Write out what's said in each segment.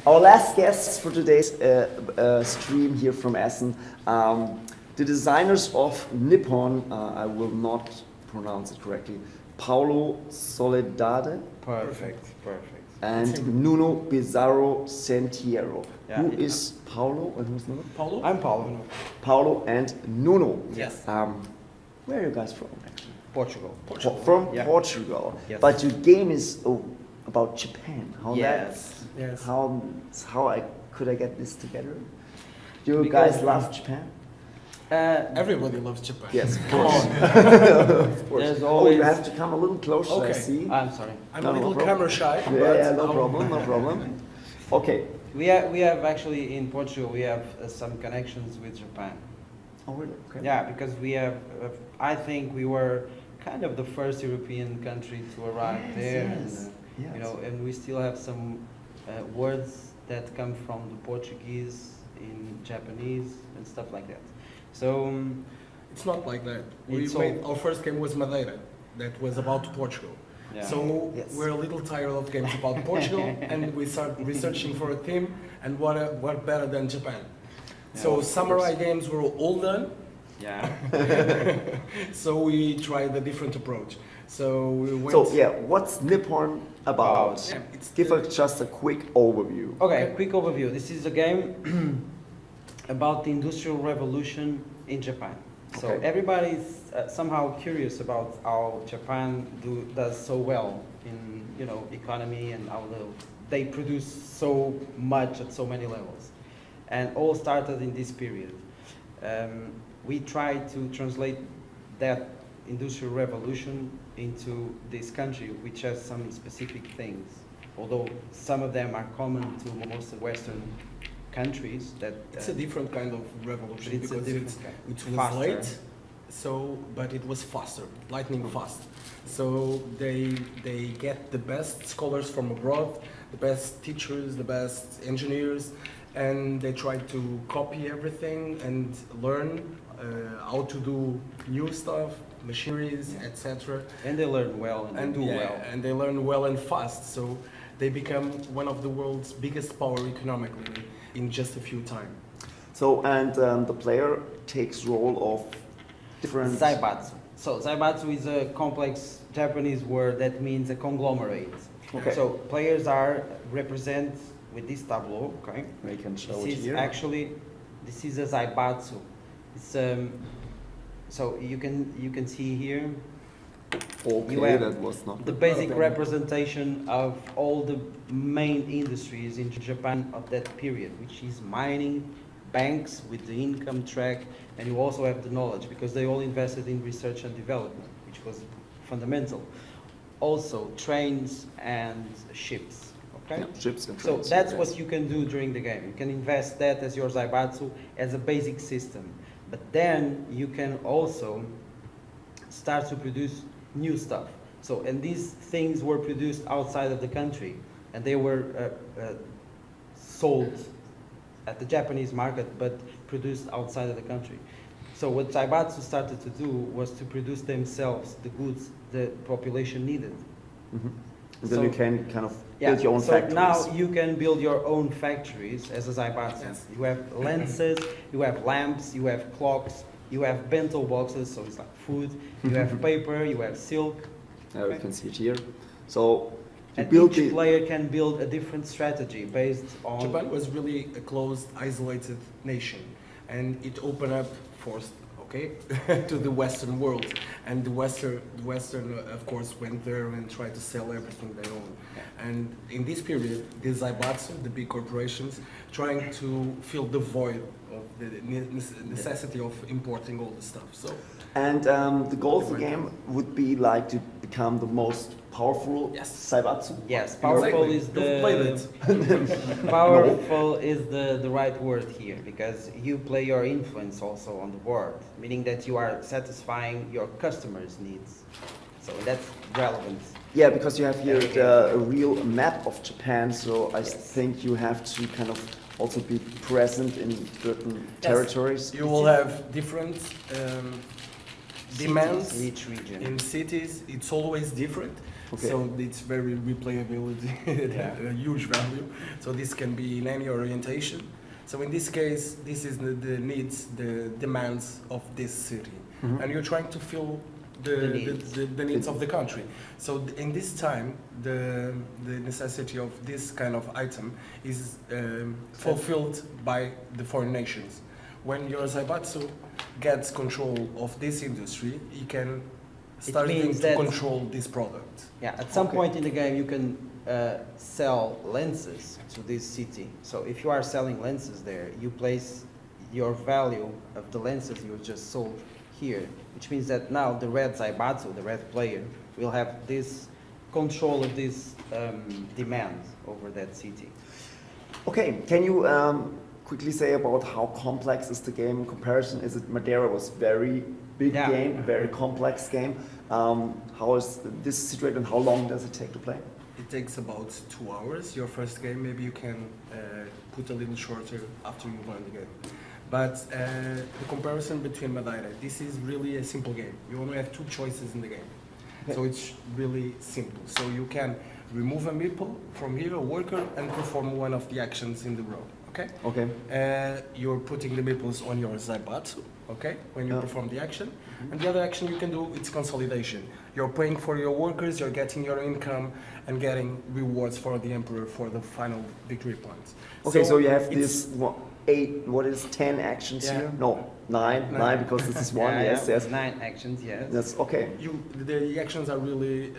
Our last guests for today's stream here from Essen, the designers of Nippon, I will not pronounce it correctly, Paulo, Soledade. Perfect. And Nuno, Bizarro, Sentieiro. Yeah, Who is Paulo and who's Nuno? Paulo? I'm Paulo. Paulo and Nuno. Yes. Where are you guys from, actually? Portugal. From Portugal. Yes. But your game is about Japan. Yes. How could I get this together? You guys love Japan? Everybody loves Japan. Yes, of Come course. on. Of course. There's always... you have to come a little closer, I Okay. see. I'm sorry. I'm No, a little no camera shy. Yeah, no problem. Okay. We have actually in Portugal we have some connections with Japan. Oh, really? Okay. Yeah, because we have. I think we were kind of the first European country to arrive there. Yes. And, you know, and we still have some words that come from the Portuguese in Japanese and stuff like that. So It's not like that. Our first game was Madeira. That was about Portugal. yeah. So we're a little tired of games about Portugal, and we started researching for a theme. And what better than Japan? Yeah, So of samurai course. games were all done. Yeah. So we tried a different approach. So we went. So what's Nippon about? Yeah, it's Give us just a quick overview. Okay, quick overview. This is a game about the Industrial Revolution in Japan. So Okay. everybody's somehow curious about how Japan does so well in economy and how they produce so much at so many levels, and all started in this period. We tried to translate that Industrial Revolution into this country, which has some specific things, although some of them are common to most Western countries. That It's a different kind of revolution It's a because different kind. it was Faster. late, but it was faster, lightning fast. So they get the best scholars from abroad, the best teachers, the best engineers, and they try to copy everything and learn how to do new stuff, machineries, etc. and they learn well and do well. And they learn well and fast. So they become one of the world's biggest power economically in just a few time. So the player takes role of different. Zaibatsu. So Zaibatsu is a complex Japanese word that means a conglomerate. Okay. So players are represent with this tableau. Okay. We can show This it is here. actually this is a Zaibatsu. It's so you can see here Okay, you have that was not the basic representation of all the main industries in Japan of that period, which is mining, banks with the income track, and you also have the knowledge because they all invested in research and development, which was fundamental. Also trains and ships. Okay. Yeah, ships and So trains, that's yes. what you can do during the game. You can invest that as your Zaibatsu as a basic system. But then you can also start to produce new stuff. So, and these things were produced outside of the country, and they were sold at the Japanese market, but produced outside of the country. So what Zaibatsu started to do was to produce themselves the goods the population needed. Mm-hmm. And then So- you can kind of build your own so factories. now you can build your own factories as a Zaibatsu. Yes. You have lenses, you have lamps, you have clocks, you have bento boxes, so it's like food, you have paper, you have silk, You can see it here. So you and build each player can build a different strategy based on... Japan was really a closed, isolated nation, and it opened up forced, to the Western world, and the Western, of course, went there and tried to sell everything they own. And in this period, the Zaibatsu, the big corporations, trying to fill the void of the necessity of importing all the stuff. So. And the goal of the game would be like to become the most powerful Yes. Zaibatsu. Yes, powerful Exactly. is You've played the... powerful is the right word here, because you play your influence also on the board, meaning that you are satisfying your customers' needs. So that's relevant. Yeah, because you have here a real map of Japan, so I think you have to kind of also be present in certain territories. You will have different demands in each region. in cities. It's always different, Okay. So it's very replayability, a huge value. So this can be in any orientation. So in this case, this is the needs, the demands of this city. Mhm. And you're trying to fill the needs of the country. So in this time, the necessity of this kind of item is fulfilled by the foreign nations. When your Zaibatsu gets control of this industry, he can start to control this product. Yeah, at some Okay. point in the game you can sell lenses to this city. So if you are selling lenses there, you place your value of the lenses you just sold here, which means that now the red Zaibatsu, the red player, will have this control of this demand over that city. Okay, can you quickly say about how complex is the game in comparison? Is it Madeira was very big Yeah. game, very complex game. How is this situated and how long does it take to play? It takes about 2 hours. Your first game, maybe you can put a little shorter after you learn the game. But the comparison between Madeira, this is really a simple game. You only have 2 choices in the game. Okay. So it's really simple. So you can remove a meeple from here, a worker, and perform one of the actions in the row. Okay? Okay. You're putting the meeples on your Zaibatsu, okay, when you Yeah. perform the action. And the other action you can do, it's consolidation. You're paying for your workers, you're getting your income, and getting rewards for the emperor for the final victory points. Okay, so you have it's- this 10 actions Yeah. here? No, nine because this is one, Yeah, yes, yeah, yes. 9 actions, yes. That's okay. The actions are really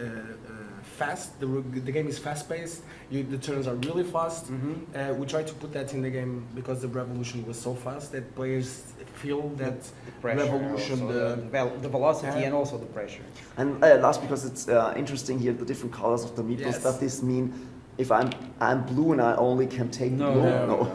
fast. The game is fast-paced. The turns are really fast. We try to put that in the game because the revolution was so fast that players feel that The pressure, revolution. also, the velocity Yeah. and also the pressure. And last, because it's interesting here, the different colors of the meeples. Yes. Does this mean if I'm blue and I only can take No, blue? no,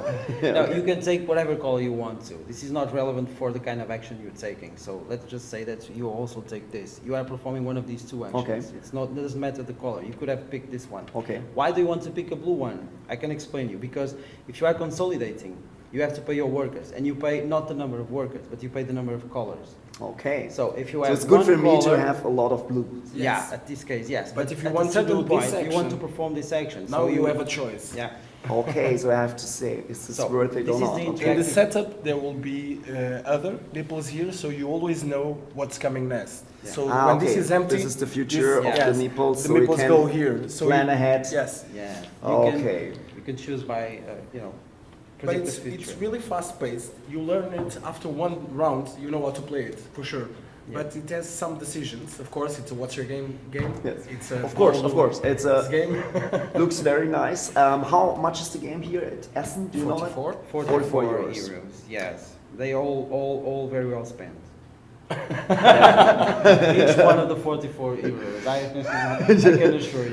Yeah, No, okay. you can take whatever color you want to. This is not relevant for the kind of action you're taking. So let's just say that you also take this. You are performing one of these 2 actions. Okay. It doesn't matter the color. You could have picked this one. Okay. Why do you want to pick a blue one? I can explain you. Because if you are consolidating, you have to pay your workers. And you pay not the number of workers, but you pay the number of colors. Okay. So if you So have it's good one for me to color- have a lot of blue. Yes. Yeah, at this case, yes. But if you at want a to certain do point, this if you want to action- perform this action, Now so you have a choice. Yeah. Okay, so I have to say, is this So, worth it this or is not? the Okay. In the Exactly. setup, there will be other nipples here, so you always know what's coming next. Yeah. So Ah, when okay. this is empty, This is the future this- of yes, the meeples, the so we nipples can go here. So plan you- ahead. Yes, Yeah. Okay. You can choose by, but predict it's, the future. it's really fast-paced. You learn it after 1 round. You know how to play it for sure. Yeah. But it has some decisions. Of course, it's a what's your game. Yes. It's a Of course. It's this a game. looks very nice. How much is the game here at Essen? Do you know it? 44. 44 €44, euros. yes. They all very well spent. Each one of the 44 euros, I can assure you.